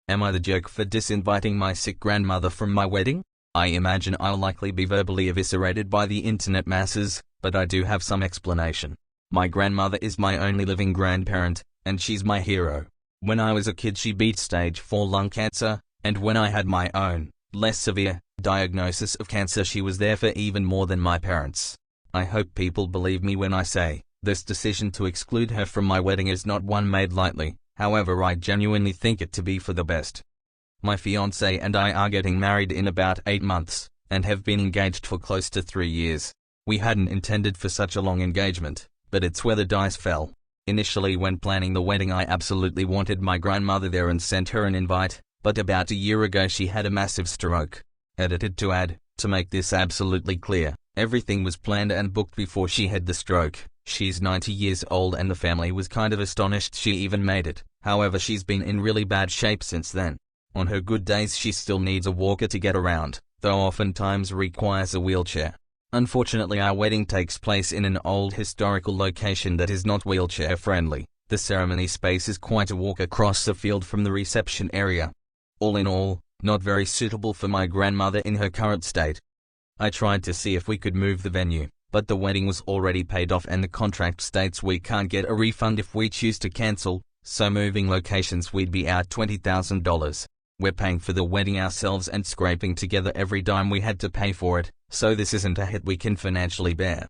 Am I the jerk for disinviting my sick grandmother from my wedding? I imagine I'll likely be verbally eviscerated by the internet masses, but I do have some explanation. My grandmother is my only living grandparent, and she's my hero. When I was a kid she beat stage 4 lung cancer, and when I had my own, less severe, diagnosis of cancer she was there for even more than my parents. I hope people believe me when I say, this decision to exclude her from my wedding is not one made lightly, however I genuinely think it to be for the best. My fiancé and I are getting married in about 8 months, and have been engaged for close to 3 years. We hadn't intended for such a long engagement, but it's where the dice fell. Initially when planning the wedding I absolutely wanted my grandmother there and sent her an invite, but about a year ago she had a massive stroke. Edited to add, to make this absolutely clear, everything was planned and booked before she had the stroke. She's 90 years old and the family was kind of astonished she even made it. However, she's been in really bad shape since then. On her good days she still needs a walker to get around, though oftentimes requires a wheelchair. Unfortunately our wedding takes place in an old historical location that is not wheelchair friendly. The ceremony space is quite a walk across the field from the reception area. All in all, not very suitable for my grandmother in her current state. I tried to see if we could move the venue, but the wedding was already paid off and the contract states we can't get a refund if we choose to cancel, so moving locations we'd be out $20,000. We're paying for the wedding ourselves and scraping together every dime we had to pay for it, so this isn't a hit we can financially bear.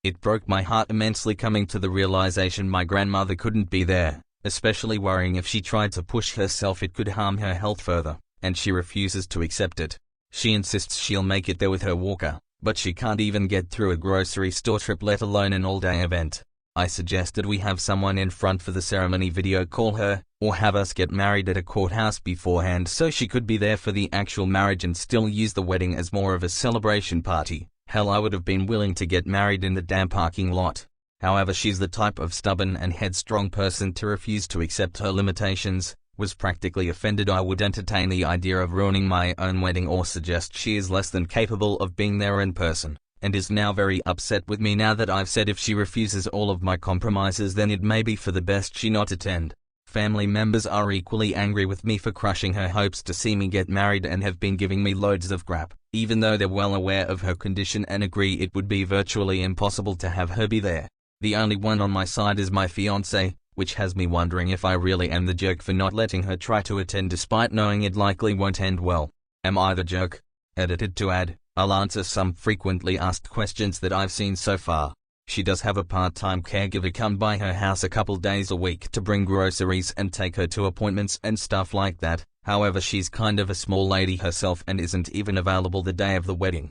It broke my heart immensely coming to the realization my grandmother couldn't be there, especially worrying if she tried to push herself it could harm her health further, and she refuses to accept it. She insists she'll make it there with her walker, but she can't even get through a grocery store trip let alone an all-day event. I suggested we have someone in front for the ceremony video call her, or have us get married at a courthouse beforehand so she could be there for the actual marriage and still use the wedding as more of a celebration party. Hell, I would have been willing to get married in the damn parking lot. However, she's the type of stubborn and headstrong person to refuse to accept her limitations. Was practically offended I would entertain the idea of ruining my own wedding or suggest she is less than capable of being there in person, and is now very upset with me now that I've said if she refuses all of my compromises then it may be for the best she not attend. Family members are equally angry with me for crushing her hopes to see me get married and have been giving me loads of crap, even though they're well aware of her condition and agree it would be virtually impossible to have her be there. The only one on my side is my fiancé, which has me wondering if I really am the jerk for not letting her try to attend despite knowing it likely won't end well. Am I the jerk? Edited to add, I'll answer some frequently asked questions that I've seen so far. She does have a part-time caregiver come by her house a couple days a week to bring groceries and take her to appointments and stuff like that. However, she's kind of a small lady herself and isn't even available the day of the wedding.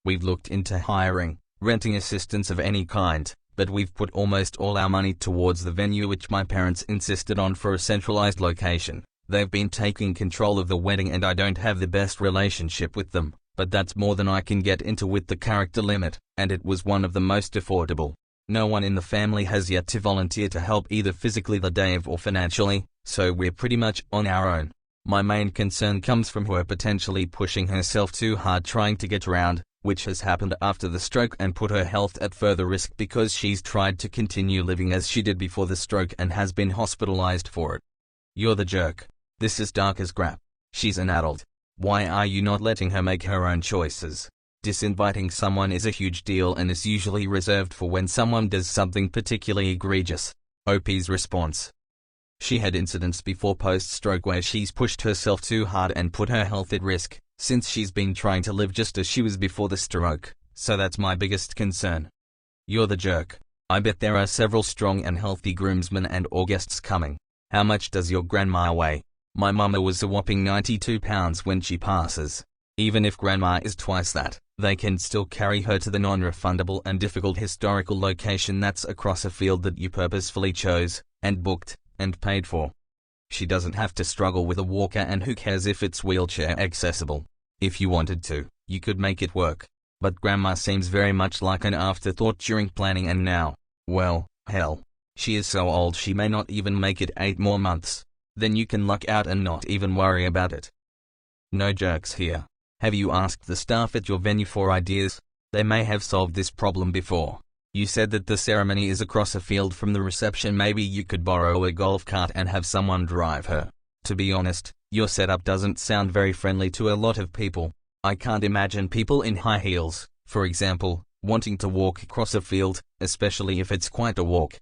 We've looked into hiring, renting assistance of any kind, but we've put almost all our money towards the venue which my parents insisted on for a centralized location. They've been taking control of the wedding and I don't have the best relationship with them, but that's more than I can get into with the character limit, and it was one of the most affordable. No one in the family has yet to volunteer to help either physically the day of or financially, so we're pretty much on our own. My main concern comes from her potentially pushing herself too hard trying to get around, which has happened after the stroke and put her health at further risk because she's tried to continue living as she did before the stroke and has been hospitalized for it. You're the jerk. This is dark as crap. She's an adult. Why are you not letting her make her own choices? Disinviting someone is a huge deal and is usually reserved for when someone does something particularly egregious. OP's response. She had incidents before post-stroke where she's pushed herself too hard and put her health at risk, since she's been trying to live just as she was before the stroke, so that's my biggest concern. You're the jerk. I bet there are several strong and healthy groomsmen and or guests coming. How much does your grandma weigh? My mama was a whopping 92 pounds when she passes. Even if grandma is twice that, they can still carry her to the non-refundable and difficult historical location that's across a field that you purposefully chose, and booked, and paid for. She doesn't have to struggle with a walker and who cares if it's wheelchair accessible. If you wanted to, you could make it work. But grandma seems very much like an afterthought during planning and now, well, hell. She is so old she may not even make it 8 more months. Then you can luck out and not even worry about it. No jerks here. Have you asked the staff at your venue for ideas? They may have solved this problem before. You said that the ceremony is across a field from the reception. Maybe you could borrow a golf cart and have someone drive her. To be honest, Your setup doesn't sound very friendly to a lot of people. I can't imagine people in high heels, for example, wanting to walk across a field, especially if it's quite a walk.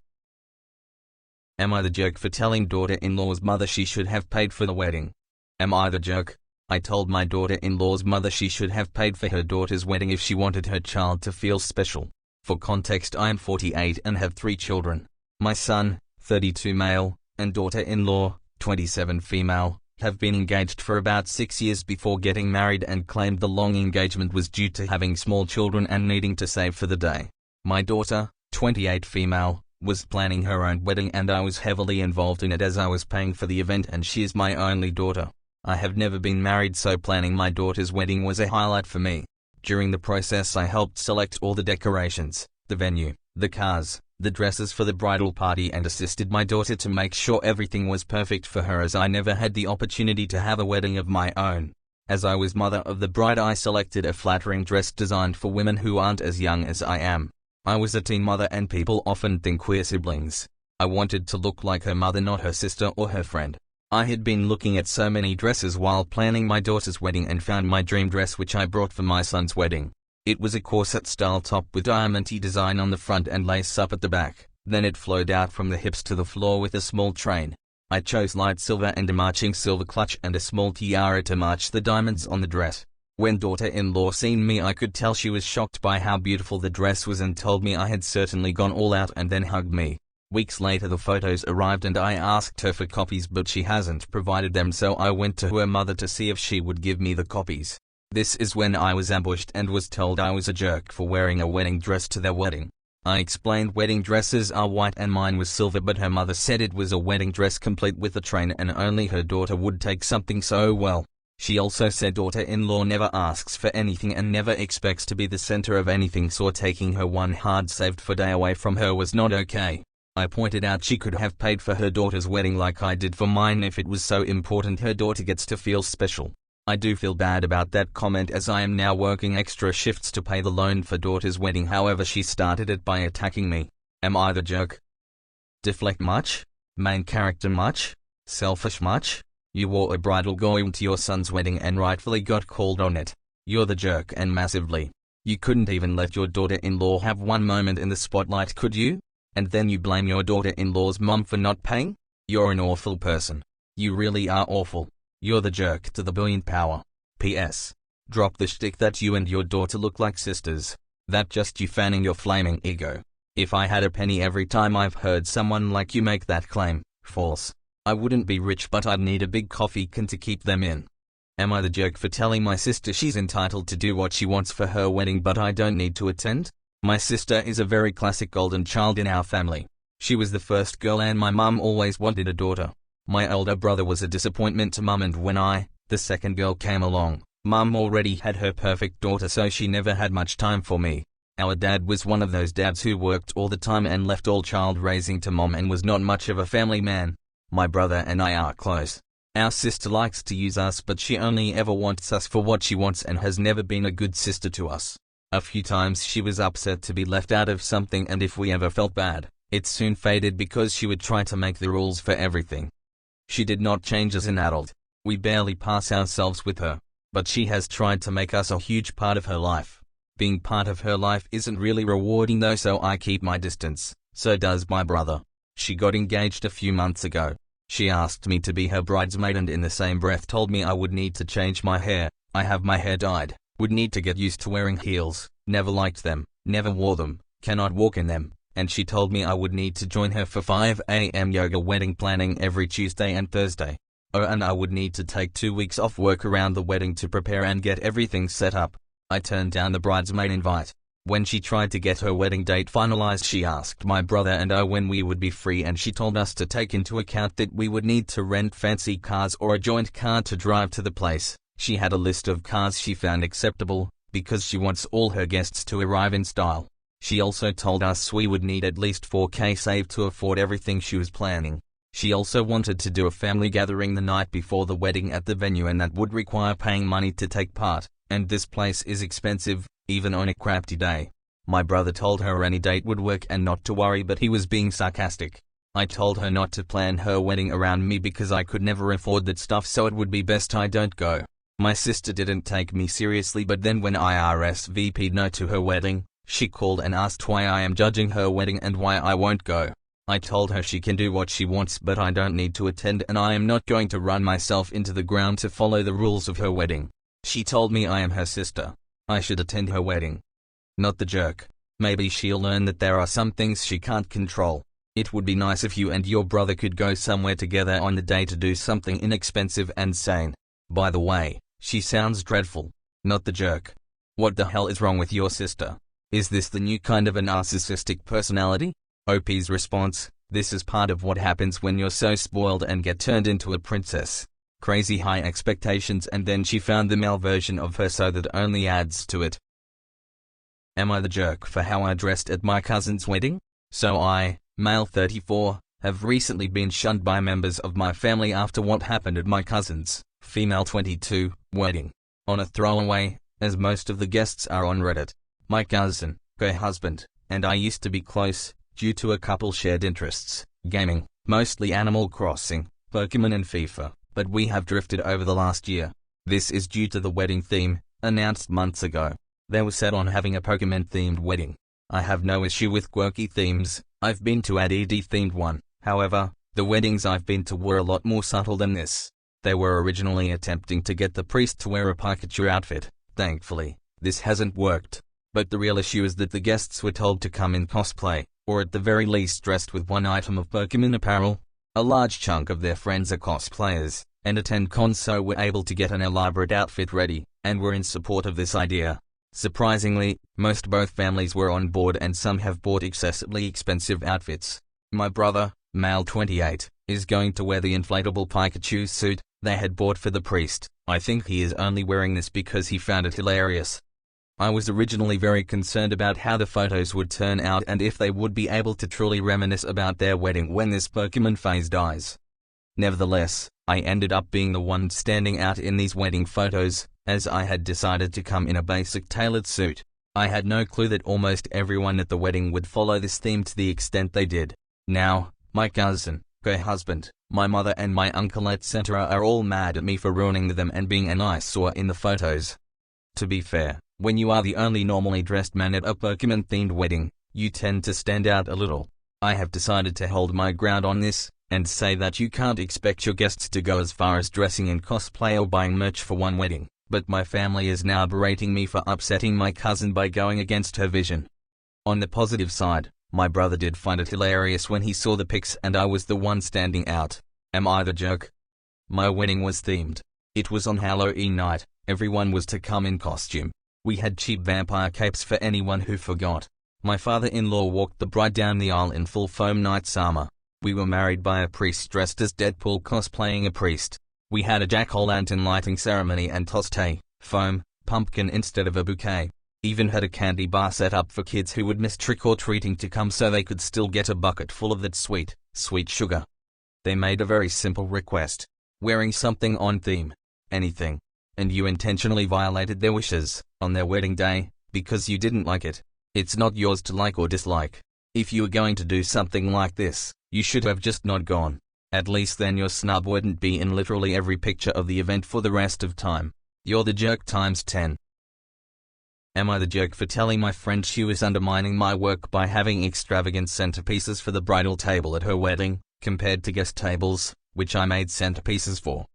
Am I the jerk for telling daughter-in-law's mother she should have paid for the wedding? Am I the jerk? I told my daughter-in-law's mother she should have paid for her daughter's wedding if she wanted her child to feel special. For context, I am 48 and have 3 children. My son, 32 male, and daughter-in-law, 27 female, have been engaged for about 6 years before getting married and claimed the long engagement was due to having small children and needing to save for the day. My daughter, 28 female, was planning her own wedding and I was heavily involved in it as I was paying for the event and she is my only daughter. I have never been married, so planning my daughter's wedding was a highlight for me. During the process I helped select all the decorations, the venue, the cars, the dresses for the bridal party and assisted my daughter to make sure everything was perfect for her as I never had the opportunity to have a wedding of my own. As I was mother of the bride, I selected a flattering dress designed for women who aren't as young as I am. I was a teen mother and people often think we're siblings. I wanted to look like her mother, not her sister or her friend. I had been looking at so many dresses while planning my daughter's wedding and found my dream dress, which I brought for my son's wedding. It was a corset-style top with diamante design on the front and lace up at the back. Then it flowed out from the hips to the floor with a small train. I chose light silver and a matching silver clutch and a small tiara to match the diamonds on the dress. When daughter-in-law seen me, I could tell she was shocked by how beautiful the dress was and told me I had certainly gone all out and then hugged me. Weeks later the photos arrived and I asked her for copies, but she hasn't provided them, so I went to her mother to see if she would give me the copies. This is when I was ambushed and was told I was a jerk for wearing a wedding dress to their wedding. I explained wedding dresses are white and mine was silver, but her mother said it was a wedding dress complete with a train and only her daughter would take something so well. She also said daughter-in-law never asks for anything and never expects to be the center of anything, so taking her one hard saved for day away from her was not okay. I pointed out she could have paid for her daughter's wedding like I did for mine if it was so important her daughter gets to feel special. I do feel bad about that comment as I am now working extra shifts to pay the loan for daughter's wedding. However, she started it by attacking me. Am I the jerk? Deflect much? Main character much? Selfish much? You wore a bridal gown to your son's wedding and rightfully got called on it. You're the jerk, and massively. You couldn't even let your daughter-in-law have one moment in the spotlight, could you? And then you blame your daughter-in-law's mom for not paying? You're an awful person. You really are awful. You're the jerk to the billionth power. P.S. Drop the shtick that you and your daughter look like sisters. That just you fanning your flaming ego. If I had a penny every time I've heard someone like you make that claim, false. I wouldn't be rich, but I'd need a big coffee can to keep them in. Am I the jerk for telling my sister she's entitled to do what she wants for her wedding but I don't need to attend? My sister is a very classic golden child in our family. She was the first girl and my mum always wanted a daughter. My older brother was a disappointment to mum, and when I, the second girl, came along, mum already had her perfect daughter, so she never had much time for me. Our dad was one of those dads who worked all the time and left all child raising to mom and was not much of a family man. My brother and I are close. Our sister likes to use us, but she only ever wants us for what she wants and has never been a good sister to us. A few times she was upset to be left out of something, and if we ever felt bad, it soon faded because she would try to make the rules for everything. She did not change as an adult. We barely pass ourselves with her. But she has tried to make us a huge part of her life. Being part of her life isn't really rewarding though, so I keep my distance. So does my brother. She got engaged a few months ago. She asked me to be her bridesmaid and in the same breath told me I would need to change my hair. I have my hair dyed. Would need to get used to wearing heels. Never liked them. Never wore them. Cannot walk in them. And she told me I would need to join her for 5 a.m. yoga wedding planning every Tuesday and Thursday. Oh, and I would need to take 2 weeks off work around the wedding to prepare and get everything set up. I turned down the bridesmaid invite. When she tried to get her wedding date finalized, she asked my brother and I when we would be free, and she told us to take into account that we would need to rent fancy cars or a joint car to drive to the place. She had a list of cars she found acceptable, because she wants all her guests to arrive in style. She also told us we would need at least 4K saved to afford everything she was planning. She also wanted to do a family gathering the night before the wedding at the venue, and that would require paying money to take part, and this place is expensive, even on a crappy day. My brother told her any date would work and not to worry, but he was being sarcastic. I told her not to plan her wedding around me because I could never afford that stuff, so it would be best I don't go. My sister didn't take me seriously, but then when I RSVP'd no to her wedding, she called and asked why I am judging her wedding and why I won't go. I told her she can do what she wants, but I don't need to attend, and I am not going to run myself into the ground to follow the rules of her wedding. She told me I am her sister. I should attend her wedding. Not the jerk. Maybe she'll learn that there are some things she can't control. It would be nice if you and your brother could go somewhere together on the day to do something inexpensive and sane. By the way, she sounds dreadful. Not the jerk. What the hell is wrong with your sister? Is this the new kind of a narcissistic personality? OP's response: this is part of what happens when you're so spoiled and get turned into a princess. Crazy high expectations, and then she found the male version of her, so that only adds to it. Am I the jerk for how I dressed at my cousin's wedding? So I, male 34, have recently been shunned by members of my family after what happened at my cousin's, female 22, wedding. On a throwaway, as most of the guests are on Reddit. My cousin, her husband, and I used to be close, due to a couple shared interests, gaming, mostly Animal Crossing, Pokemon and FIFA, but we have drifted over the last year. This is due to the wedding theme, announced months ago. They were set on having a Pokemon-themed wedding. I have no issue with quirky themes. I've been to a DD-themed one. However, the weddings I've been to were a lot more subtle than this. They were originally attempting to get the priest to wear a Pikachu outfit. Thankfully, this hasn't worked. But the real issue is that the guests were told to come in cosplay, or at the very least dressed with one item of Pokemon apparel. A large chunk of their friends are cosplayers, and attend cons, so were able to get an elaborate outfit ready, and were in support of this idea. Surprisingly, both families were on board, and some have bought excessively expensive outfits. My brother, male 28, is going to wear the inflatable Pikachu suit they had bought for the priest. I think he is only wearing this because he found it hilarious. I was originally very concerned about how the photos would turn out and if they would be able to truly reminisce about their wedding when this Pokemon phase dies. Nevertheless, I ended up being the one standing out in these wedding photos, as I had decided to come in a basic tailored suit. I had no clue that almost everyone at the wedding would follow this theme to the extent they did. Now, my cousin, her husband, my mother and my uncle etc. are all mad at me for ruining them and being an eyesore in the photos. To be fair, when you are the only normally dressed man at a Pokemon-themed wedding, you tend to stand out a little. I have decided to hold my ground on this, and say that you can't expect your guests to go as far as dressing in cosplay or buying merch for one wedding, but my family is now berating me for upsetting my cousin by going against her vision. On the positive side, my brother did find it hilarious when he saw the pics and I was the one standing out. Am I the jerk? My wedding was themed. It was on Halloween night. Everyone was to come in costume. We had cheap vampire capes for anyone who forgot. My father-in-law walked the bride down the aisle in full foam knight's armor. We were married by a priest dressed as Deadpool cosplaying a priest. We had a jack-o'-lantern lighting ceremony and tossed a foam pumpkin instead of a bouquet. Even had a candy bar set up for kids who would miss trick-or-treating to come so they could still get a bucket full of that sweet sugar. They made a very simple request. Wearing something on theme. Anything. And you intentionally violated their wishes on their wedding day because you didn't like it. It's not yours to like or dislike. If you were going to do something like this, you should have just not gone. At least then your snub wouldn't be in literally every picture of the event for the rest of time. You're the jerk times 10. Am I the jerk for telling my friend she was undermining my work by having extravagant centerpieces for the bridal table at her wedding, compared to guest tables, which I made centerpieces for?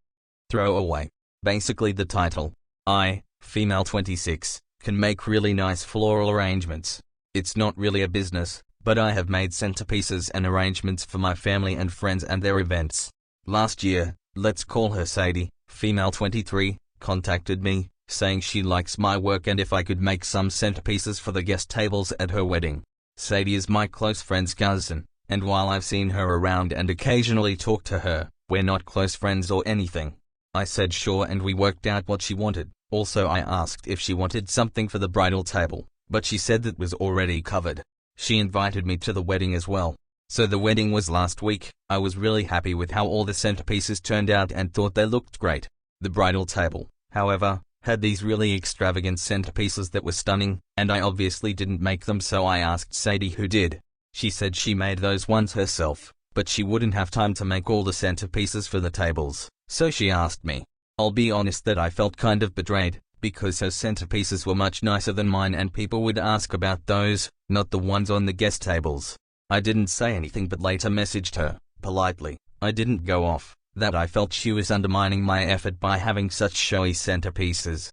Throwaway. Basically the title. I, female 26, can make really nice floral arrangements. It's not really a business, but I have made centerpieces and arrangements for my family and friends and their events. Last year, let's call her Sadie, female 23, contacted me, saying she likes my work and if I could make some centerpieces for the guest tables at her wedding. Sadie is my close friend's cousin, and while I've seen her around and occasionally talk to her, we're not close friends or anything. I said sure and we worked out what she wanted. Also I asked if she wanted something for the bridal table, but she said that was already covered. She invited me to the wedding as well. So the wedding was last week. I was really happy with how all the centerpieces turned out and thought they looked great. The bridal table, however, had these really extravagant centerpieces that were stunning, and I obviously didn't make them, so I asked Sadie who did. She said she made those ones herself. but she wouldn't have time to make all the centerpieces for the tables, so she asked me. I'll be honest that I felt kind of betrayed, because her centerpieces were much nicer than mine and people would ask about those, not the ones on the guest tables. I didn't say anything but later messaged her, politely. I didn't go off, that I felt she was undermining my effort by having such showy centerpieces.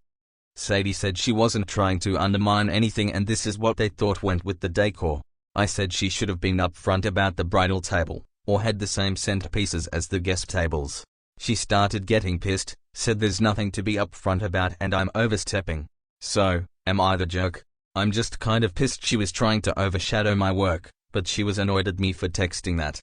Sadie said she wasn't trying to undermine anything and this is what they thought went with the decor. I said she should have been upfront about the bridal table, or had the same centerpieces as the guest tables. She started getting pissed, said there's nothing to be upfront about and I'm overstepping. So, am I the jerk? I'm just kind of pissed she was trying to overshadow my work, but she was annoyed at me for texting that.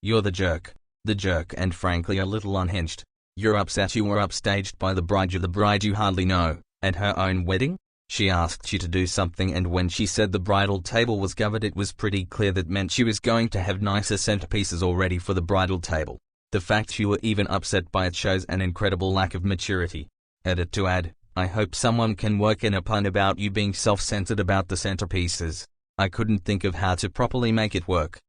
You're the jerk. The jerk and frankly a little unhinged. You're upset you were upstaged by the bride you hardly know, at her own wedding? She asked you to do something and when she said the bridal table was covered it was pretty clear that meant she was going to have nicer centerpieces already for the bridal table. The fact you were even upset by it shows an incredible lack of maturity. Edit to add, I hope someone can work in a pun about you being self-centered about the centerpieces. I couldn't think of how to properly make it work.